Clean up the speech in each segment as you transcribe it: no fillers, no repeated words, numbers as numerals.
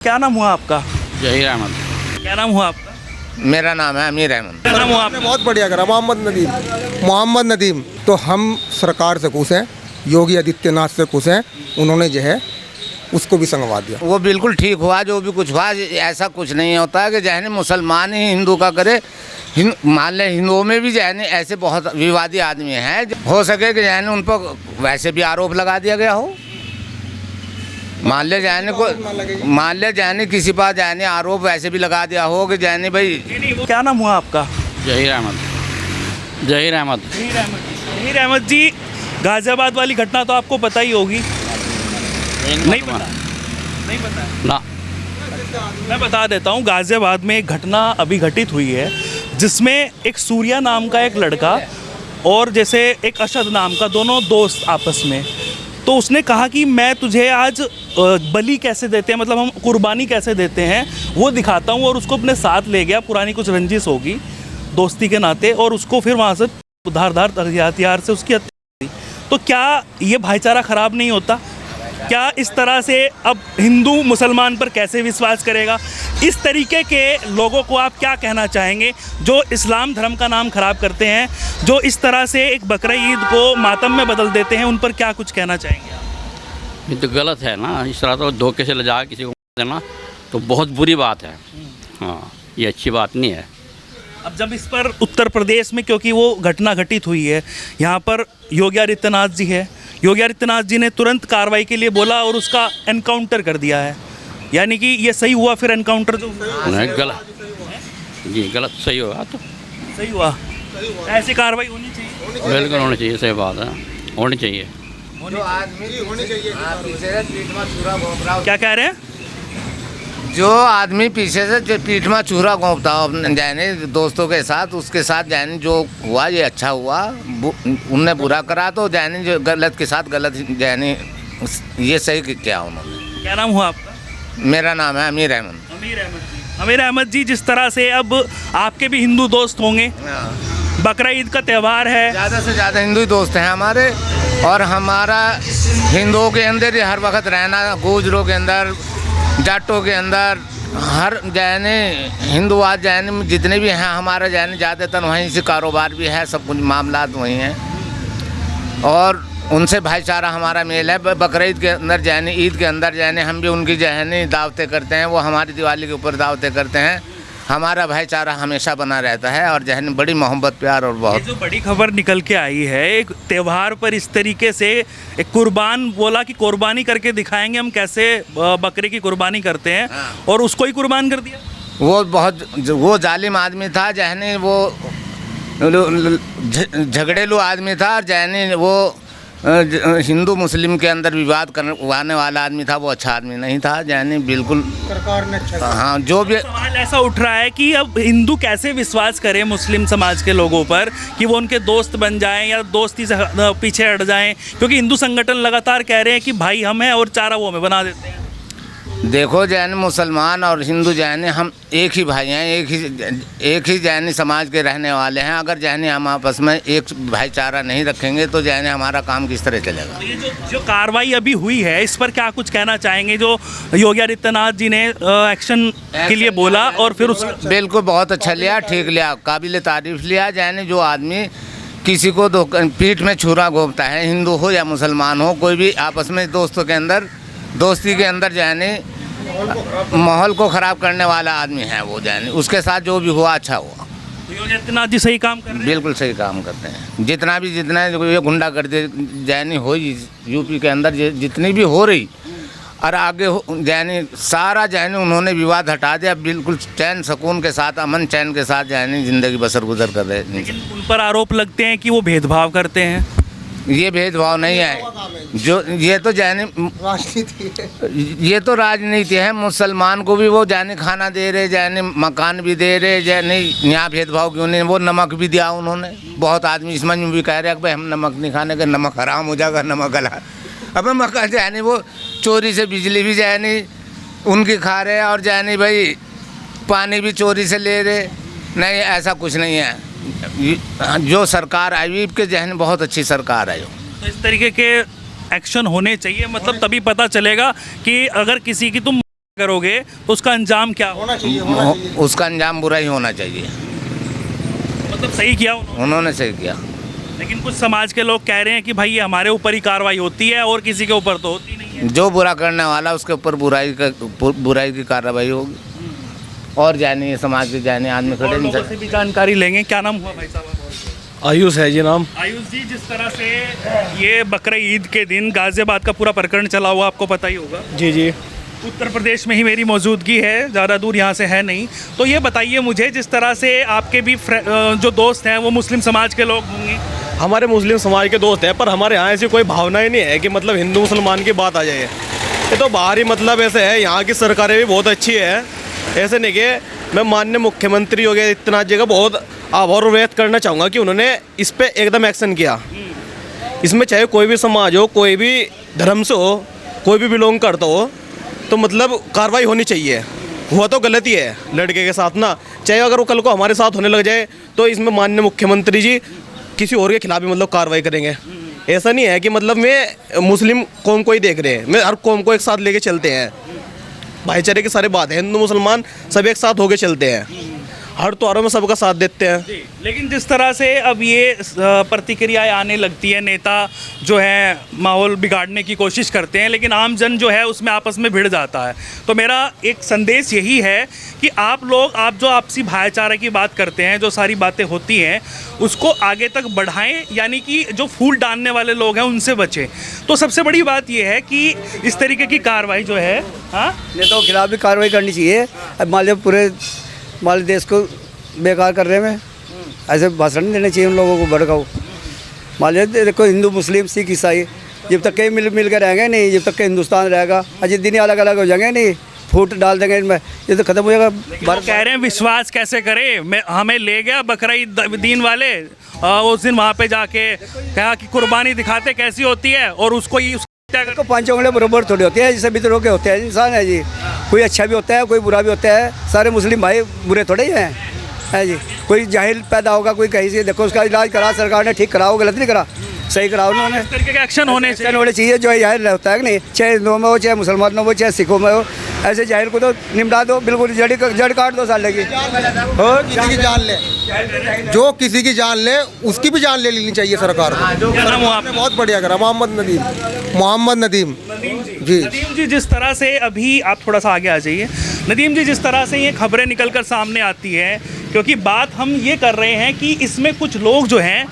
क्या नाम हुआ आपका? जहीर अहमद। क्या नाम हुआ आपका? मेरा नाम है अमीर अहमद। क्या नाम हुआ आपने आपका? बहुत बढ़िया करा। मोहम्मद नदीम। तो हम सरकार से खुश हैं, योगी आदित्यनाथ से खुश हैं। उन्होंने जो है उसको भी संगवा दिया। वो बिल्कुल ठीक हुआ, जो भी कुछ हुआ। ऐसा कुछ नहीं होता है कि जहने मुसलमान ही हिंदू का करे। मान लें हिंदुओं में भी जहने ऐसे बहुत विवादी आदमी हैं, हो सके कि जहने उन पर वैसे भी आरोप लगा दिया गया हो। मान ले जाने किसी पर जाने आरोप वैसे भी लगा दिया हो कि जाने भाई। क्या नाम हुआ आपका? जहीर अहमद। जहीर अहमद। जहीर अहमद जी, गाजियाबाद वाली घटना तो आपको पता ही होगी। नहीं पता? नहीं पता ना। मैं बता देता हूँ। गाजियाबाद में एक घटना अभी घटित हुई है जिसमें एक सूर्या नाम का एक लड़का और जैसे एक अशद नाम का, दोनों दोस्त आपस में, तो उसने कहा कि मैं तुझे आज बलि कैसे देते हैं, मतलब हम कुर्बानी कैसे देते हैं वो दिखाता हूँ, और उसको अपने साथ ले गया। पुरानी कुछ रंजिश होगी दोस्ती के नाते, और उसको फिर वहाँ से धारदार हथियार से उसकी हत्या की। तो क्या ये भाईचारा ख़राब नहीं होता? क्या इस तरह से अब हिंदू मुसलमान पर कैसे विश्वास करेगा? इस तरीके के लोगों को आप क्या कहना चाहेंगे जो इस्लाम धर्म का नाम ख़राब करते हैं, जो इस तरह से एक बकरा ईद को मातम में बदल देते हैं, उन पर क्या कुछ कहना चाहेंगे आप? ये तो गलत है ना। इस तरह तो धोखे से ले जा किसी को देना तो बहुत बुरी बात है। हाँ, ये अच्छी बात नहीं है। अब जब इस पर उत्तर प्रदेश में, क्योंकि वो घटना घटित हुई है, यहाँ पर योगी आदित्यनाथ जी है, योगी आदित्यनाथ जी ने तुरंत कार्रवाई के लिए बोला और उसका एनकाउंटर कर दिया है। यानी कि ये सही हुआ फिर एनकाउंटर जो नहीं, गलत जी, गलत। सही होगा तो सही हुआ। ऐसी कार्रवाई होनी चाहिए, बिल्कुल होनी चाहिए। सही बात है, होनी चाहिए। क्या कह रहे हैं? जो आदमी पीछे से पीठ में चूरा घोंपता हो जाने दोस्तों के साथ, उसके साथ जाने जो हुआ ये अच्छा हुआ। उनने बुरा करा तो जाने जो गलत के साथ गलत जाने ये सही किया उन्होंने। क्या नाम हुआ आपका? मेरा नाम है अमीर अहमद। अमीर अहमद जी। अमीर अहमद जी, जिस तरह से अब आपके भी हिंदू दोस्त होंगे, बकरा ईद का त्यौहार है, ज़्यादा से ज़्यादा हिंदू दोस्त हैं हमारे, और हमारा हिंदुओं के अंदर ही हर वक्त रहना, गुजरों के अंदर, जाटों के अंदर, हर जाने हिंदुवाद जाने जितने भी हैं हमारा जाने ज़्यादातर वहीं से कारोबार भी है, सब कुछ मामला वहीं हैं, और उनसे भाईचारा हमारा मेल है। बकरा ईद के अंदर जाने, ईद के अंदर जाने हम भी उनकी जाने दावतें करते हैं, वो हमारी दिवाली के ऊपर दावतें करते हैं। हमारा भाईचारा हमेशा बना रहता है, और जहन बड़ी मोहब्बत प्यार और बहुत। ये जो बड़ी खबर निकल के आई है, एक त्यौहार पर इस तरीके से एक कुर्बान बोला कि कुर्बानी करके दिखाएंगे हम कैसे बकरे की कुर्बानी करते हैं, और उसको ही कुर्बान कर दिया। वो जालिम आदमी था, जहने वो झगड़ेलू आदमी था, और जहने वो हिंदू मुस्लिम के अंदर विवाद करवाने वाला आदमी था। वो अच्छा आदमी नहीं था, यानी बिल्कुल सरकार ने अच्छा। हाँ, जो भी सवाल ऐसा उठ रहा है कि अब हिंदू कैसे विश्वास करें मुस्लिम समाज के लोगों पर कि वो उनके दोस्त बन जाएं या दोस्ती से पीछे हट जाएं, क्योंकि हिंदू संगठन लगातार कह रहे हैं कि भाई हम हैं और चारा वो हमें बना देते हैं। देखो जैन मुसलमान और हिंदू जैन हम एक ही भाई हैं, एक ही जैनी समाज के रहने वाले हैं। अगर जैनी हम आपस में एक भाईचारा नहीं रखेंगे तो जैनी हमारा काम किस तरह चलेगा? तो ये जो कार्रवाई अभी हुई है, इस पर क्या कुछ कहना चाहेंगे? जो योगी आदित्यनाथ जी ने एक्शन के लिए बोला और फिर उस बिल्कुल बहुत अच्छा लिया, ठीक लिया, काबिल तारीफ लिया। जैनी जो आदमी किसी को पीठ में छुरा घोंपता है, हिंदू हो या मुसलमान हो, कोई भी आपस में दोस्तों के अंदर, दोस्ती के अंदर जाने माहौल को ख़राब करने वाला आदमी है वो, जाने उसके साथ जो भी हुआ अच्छा हुआ। योगी आदित्यनाथ जी सही काम कर रहे हैं, बिल्कुल सही काम करते हैं। जितना ये गुंडागर्दी जानी हो यूपी के अंदर, जितनी भी हो रही और आगे जाने सारा जाने उन्होंने विवाद हटा दिया। बिल्कुल चैन सुकून के साथ, अमन चैन के साथ जाने ज़िंदगी बसर गुजर कर रहे। लेकिन उन पर आरोप लगते हैं कि वो भेदभाव करते हैं। ये भेदभाव नहीं है, जो ये तो जाने राजनीति है, ये तो राजनीति है। मुसलमान को भी वो जाने खाना दे रहे, जाने मकान भी दे रहे, जाने यहाँ भेदभाव क्यों नहीं? वो नमक भी दिया उन्होंने। बहुत आदमी इस मन में भी कह रहे हैं कि भाई हम नमक नहीं खाने का, नमक हराम हो जाएगा, नमक गला। अब मकान जाने वो चोरी से बिजली भी जाने उनकी खा रहे, और जाने भाई पानी भी चोरी से ले रहे। नहीं, ऐसा कुछ नहीं है। जो सरकार आई के जहन बहुत अच्छी सरकार आई। तो इस तरीके के एक्शन होने चाहिए, मतलब तभी पता चलेगा कि अगर किसी की तुम करोगे तो उसका अंजाम क्या होना चाहिए? उसका अंजाम बुरा ही होना चाहिए। मतलब सही किया उन्होंने सही किया। लेकिन कुछ समाज के लोग कह रहे हैं कि भाई ये हमारे ऊपर ही कार्रवाई होती है और किसी के ऊपर तो होती नहीं है। जो बुरा करने वाला उसके ऊपर बुराई की कार्रवाई होगी। और जानिए समाज के जाने आदमी खड़े और नहीं लोगों से भी जानकारी लेंगे। क्या नाम हुआ भाई साहब? आयुष है जी नाम। आयुष जी, जिस तरह से ये बकरा ईद के दिन गाजियाबाद का पूरा प्रकरण चला हुआ आपको पता ही होगा। जी जी। उत्तर प्रदेश में ही मेरी मौजूदगी है, ज़्यादा दूर यहाँ से है नहीं। तो ये बताइए मुझे, जिस तरह से आपके भी जो दोस्त हैं वो मुस्लिम समाज के लोग होंगे। हमारे मुस्लिम समाज के दोस्त हैं, पर हमारे यहाँ ऐसी कोई भावना ही नहीं है कि मतलब हिंदू मुसलमान की बात आ जाए। ये तो बाहरी मतलब ऐसे है, यहाँ की सरकारें भी बहुत अच्छी है। ऐसे नहीं कि मैं माननीय मुख्यमंत्री योगी आदित्यनाथ जी का बहुत आभार व्यक्त करना चाहूँगा कि उन्होंने इस पर एकदम एक्शन किया। इसमें चाहे कोई भी समाज हो, कोई भी धर्म से हो, कोई भी बिलोंग करता हो, तो मतलब कार्रवाई होनी चाहिए। हुआ तो गलत ही है लड़के के साथ ना, चाहे अगर वो कल को हमारे साथ होने लग जाए तो इसमें माननीय मुख्यमंत्री जी किसी और के खिलाफ भी मतलब कार्रवाई करेंगे। ऐसा नहीं है कि मतलब मैं मुस्लिम कौम को ही देख रहे हैं, मैं हर कौम को एक साथ लेके चलते हैं। भाईचारे की सारी बात है, हिंदू मुसलमान सब एक साथ होके चलते हैं, हर त्योहारों में सबका साथ देते हैं। लेकिन जिस तरह से अब ये प्रतिक्रियाएं आने लगती है, नेता जो है माहौल बिगाड़ने की कोशिश करते हैं, लेकिन आम जन जो है उसमें आपस में भिड़ जाता है। तो मेरा एक संदेश यही है कि आप जो आपसी भाईचारे की बात करते हैं, जो सारी बातें होती हैं उसको आगे तक बढ़ाएं, यानी कि जो फूल डालने वाले लोग हैं उनसे बचें। तो सबसे बड़ी बात यह है कि इस तरीके की कार्रवाई जो है, हाँ, नेताओं के खिलाफ भी कार्रवाई करनी चाहिए। अब मान लीजिए पूरे देश को बेकार कर रहे हैं, ऐसे भाषण नहीं देने चाहिए उन लोगों को भड़काओ। मान लीजिए देखो, हिंदू मुस्लिम सिख ईसाई जब तक कहीं मिल के रहेंगे नहीं, जब तक के हिंदुस्तान रहेगा, जिस दिन अलग अलग हो जाएंगे नहीं, फूट डाल देंगे इनमें, ये तो खत्म हो जाएगा। कह रहे हैं विश्वास कैसे करें, मैं हमें ले गया बकरा ईद दीन वाले, उस दिन वहाँ पे जाके कहा कि कुर्बानी दिखाते कैसी होती है, और उसको ही को पांचों उंगलियां बराबर थोड़ी होती है, जैसे विद्रोह के होते हैं। इंसान है जी, कोई अच्छा भी होता है, कोई बुरा भी होता है। सारे मुस्लिम भाई बुरे थोड़े ही हैं, है जी। कोई जाहिल पैदा होगा, कोई कहीं से, देखो उसका इलाज करा सरकार ने, ठीक कराओ, गलत नहीं करा, सही कराओ उन्होंने। इस तरीके के एक्शन होने चाहिए जो जाहिल होता है कि नहीं, चाहे हिंदुओं में हो, चाहे मुसलमानों में हो, चाहे सिखों में हो, ऐसे जाहिल को तो निपटा दो, बिल्कुल जड़ काट दो साल लगी। और किसी की जान ले, जो किसी की जान ले उसकी भी जान ले लेनी चाहिए सरकार को। क्या नाम हुआ आपका? बहुत बढ़िया करा, मोहम्मद नदीम जी। नदीम जी, जिस तरह से अभी आप थोड़ा सा आगे आ जाइए। नदीम जी, जिस तरह से ये खबरें निकल कर सामने आती हैं, क्योंकि बात हम ये कर रहे हैं कि इसमें कुछ लोग जो हैं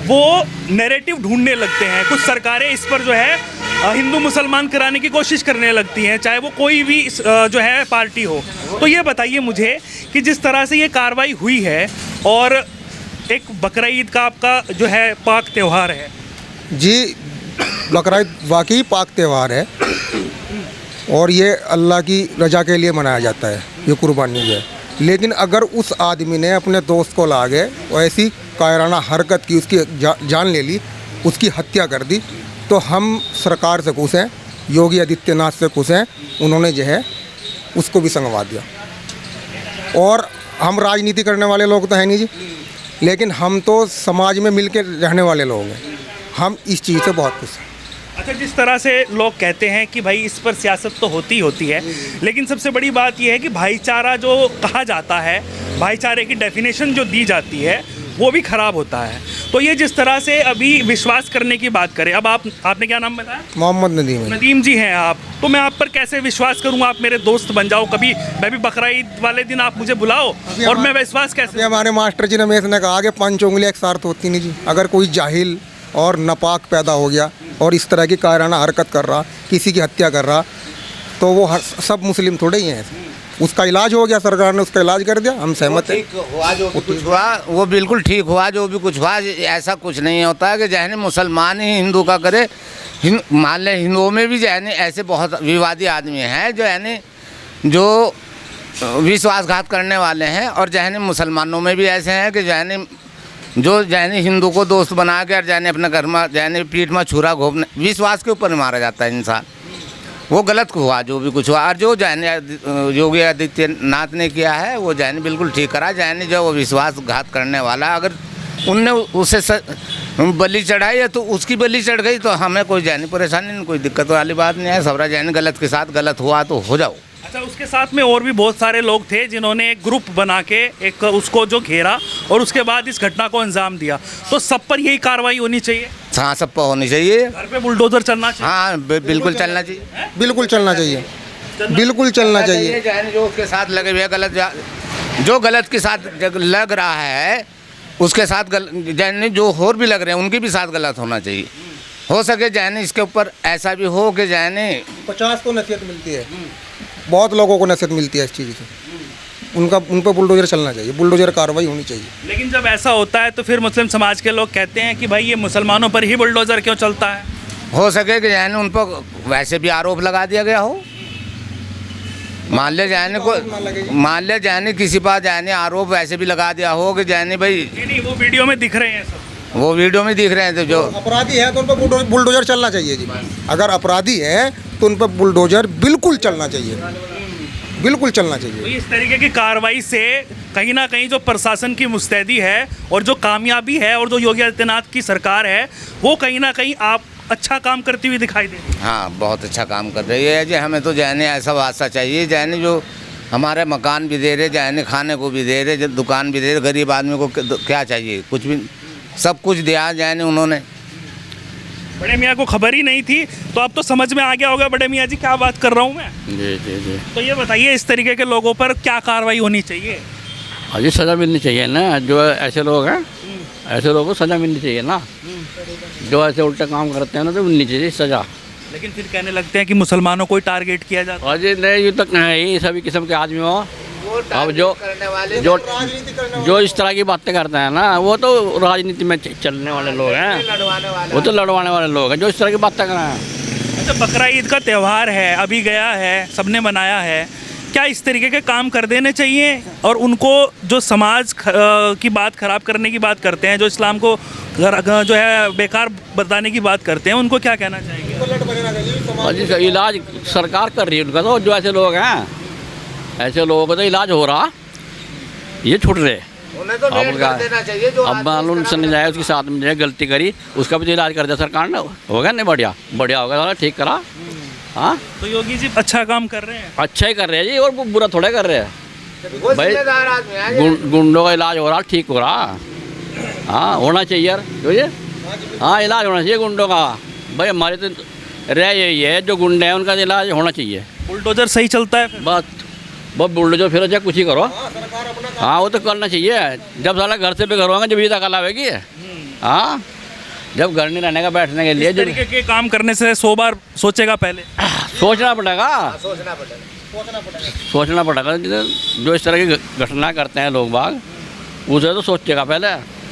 वो नैरेटिव ढूंढने लगते हैं, कुछ सरकारें इस पर जो है हिंदू मुसलमान कराने की कोशिश करने लगती हैं, चाहे वो कोई भी जो है पार्टी हो। तो ये बताइए मुझे कि जिस तरह से ये कार्रवाई हुई है, और एक बकरा ईद का आपका जो है पाक त्यौहार है जी, बकरा ईद वाकई पाक त्यौहार है, और ये अल्लाह की रजा के लिए मनाया जाता है, ये कुर्बानी है। लेकिन अगर उस आदमी ने अपने दोस्त को ला गए और ऐसी कायराना हरकत की, उसकी जान ले ली, उसकी हत्या कर दी, तो हम सरकार से खुश हैं, योगी आदित्यनाथ से खुश हैं। उन्होंने जो है उसको भी संगवा दिया। और हम राजनीति करने वाले लोग तो हैं नहीं जी, लेकिन हम तो समाज में मिल के रहने वाले लोग हैं, हम इस चीज़ से बहुत खुश हैं। अच्छा, जिस तरह से लोग कहते हैं कि भाई इस पर सियासत तो होती होती है, लेकिन सबसे बड़ी बात यह है कि भाईचारा जो कहा जाता है, भाईचारे की डेफिनेशन जो दी जाती है, वो भी ख़राब होता है। तो ये जिस तरह से अभी विश्वास करने की बात करें, अब आपने क्या नाम बताया? मोहम्मद नदीम जी हैं आप, तो मैं आप पर कैसे विश्वास करूँ? आप मेरे दोस्त बन जाओ, कभी मैं भी बकरा ईद वाले दिन आप मुझे बुलाओ, और मैं विश्वास कैसे? हमारे मास्टर जी रमेश ने कहा कि 5 उंगलियां एक साथ होती नहीं जी। अगर कोई जाहिल और नापाक पैदा हो गया और इस तरह की कायराना हरकत कर रहा, किसी की हत्या कर रहा, तो वो सब मुस्लिम थोड़े ही हैं। उसका इलाज हो गया, सरकार ने उसका इलाज कर दिया, हम सहमत हैं। हुआ जो भी कुछ हुआ वो बिल्कुल ठीक हुआ, जो भी कुछ हुआ। ऐसा कुछ नहीं होता है कि जहने मुसलमान ही हिंदू का करे। मान लें हिंदुओं में भी जहने ऐसे बहुत विवादी आदमी हैं जो विश्वासघात करने वाले हैं, और जहने मुसलमानों में भी ऐसे हैं कि जहने हिंदू को दोस्त बना के और जहने अपने घर में जहने पीठ में छुरा घोपने, विश्वास के ऊपर मारा जाता है इंसान। वो गलत हुआ जो भी कुछ हुआ, और जो जैन योगी आदित्यनाथ ने किया है वो जैन बिल्कुल ठीक करा। जैन जो वो विश्वासघात करने वाला, अगर उनने उसे बलि चढ़ाई है तो उसकी बलि चढ़ गई, तो हमें कोई जैनी परेशानी नहीं, कोई दिक्कत वाली बात नहीं है। सबरा जैन गलत के साथ गलत हुआ तो हो जाओ। अच्छा, उसके साथ में और भी बहुत सारे लोग थे जिन्होंने एक ग्रुप बना के एक उसको जो घेरा और उसके बाद इस घटना को अंजाम दिया। तो सब पर यही कार्रवाई होनी चाहिए, हाँ सब पर होनी चाहिए। घर पे बुलडोजर चलना चाहिए। हाँ बिल्कुल चलना चाहिए, बिल्कुल चलना चाहिए, बिल्कुल चलना चाहिए। जो उसके साथ लगे हुए गलत, जो गलत के साथ लग रहा है उसके साथ जैन जो और भी लग रहे हैं उनके भी साथ गलत होना चाहिए। हो सके जैन इसके ऊपर ऐसा भी हो कि जैन 50 को नसीहत मिलती है, बहुत लोगों को नसीहत मिलती है इस चीज़ से। उन पर बुलडोजर चलना चाहिए, बुलडोजर कार्रवाई होनी चाहिए। लेकिन जब ऐसा होता है तो फिर मुस्लिम समाज के लोग कहते हैं कि भाई ये मुसलमानों पर ही बुलडोजर क्यों चलता है। हो सके कि जैन उन पर वैसे भी आरोप लगा दिया गया हो। मान ले जाने किसी पर जाने आरोप वैसे भी लगा दिया हो कि जाने भाई नहीं वो वीडियो में दिख रहे हैं सब, वो वीडियो में दिख रहे हैं। तो जो अपराधी है तो उन पर बुलडोजर चलना चाहिए जी। अगर अपराधी है तो उन पर बुलडोजर बिल्कुल चलना चाहिए, बिल्कुल चलना तो चाहिए। इस तरीके की कार्रवाई से कहीं ना कहीं जो प्रशासन की मुस्तैदी है और जो कामयाबी है और जो योगी आदित्यनाथ की सरकार है वो कहीं ना कहीं आप अच्छा काम करती हुई दिखाई दे रही है। हाँ बहुत अच्छा काम कर रही है जी। हमें तो जैने ऐसा वास्ता चाहिए, जैने जो हमारे मकान भी दे रहे, जैने खाने को भी दे रहे, जो दुकान भी दे रहे, गरीब आदमी को क्या चाहिए, कुछ भी सब कुछ दिया जैने उन्होंने। बड़े मियाँ को खबर ही नहीं थी तो अब तो समझ में आ गया होगा बड़े मियाँ जी क्या बात कर रहा हूँ मैं। जी जी जी। तो ये बताइए इस तरीके के लोगों पर क्या कार्रवाई होनी चाहिए। अजी सज़ा मिलनी चाहिए ना, जो ऐसे लोग हैं ऐसे लोगों को सज़ा मिलनी चाहिए ना, जो ऐसे उल्टा काम करते हैं ना तो मिलनी चाहिए सज़ा। लेकिन फिर कहने लगते हैं कि मुसलमानों को ही टारगेट किया जाता है। अजी नहीं, ये तक है ही सभी किस्म के आदमी हो। अब जो इस तरह की बातें करते हैं ना वो तो राजनीति में चलने वाले लोग हैं, वो तो लड़वाने वाले लोग हैं जो इस तरह की बातें कर रहे हैं। अच्छा, बकरा ईद का त्यौहार है, अभी गया है, सबने मनाया है, क्या इस तरीके के काम कर देने चाहिए? और उनको जो समाज की बात ख़राब करने की बात करते हैं, जो इस्लाम को जो है बेकार बताने की बात करते हैं, उनको क्या कहना चाहेंगे? और जी इलाज सरकार कर रही है उनका, तो जो ऐसे लोग हैं ऐसे लोगों का तो इलाज हो रहा, ये छूट रहे। अब उनका अब मालूम से नहीं जाए उसके साथ में जो गलती करी उसका भी तो इलाज कर दिया सरकार ने, हो गया नहीं बढ़िया बढ़िया होगा, ठीक करा। हाँ तो योगी जी अच्छा काम कर रहे हैं। अच्छा ही कर रहे हैं जी, और बुरा थोड़ा कर रहे हैं भाई। गुंडों का इलाज हो रहा, ठीक हो रहा। हाँ होना चाहिए यार, समझे। हाँ इलाज होना चाहिए गुंडों का भाई। हमारे तो रह यही है, जो गुंडे हैं उनका इलाज होना चाहिए। बुलडोजर सही चलता है फिर? बस बुलडोजर फिर चाहे कुछ ही करो। हाँ वो तो करना चाहिए। जब साला घर से बेघर होगा जब ये तक आवेगी। हाँ जब घर नहीं रहने का बैठने के लिए इस तरीके के काम करने से 100 बार सोचेगा पहले। सोचना पड़ेगा। जो इस तरह की घटना करते हैं लोग बाग, उसे तो सोचेगा पहले।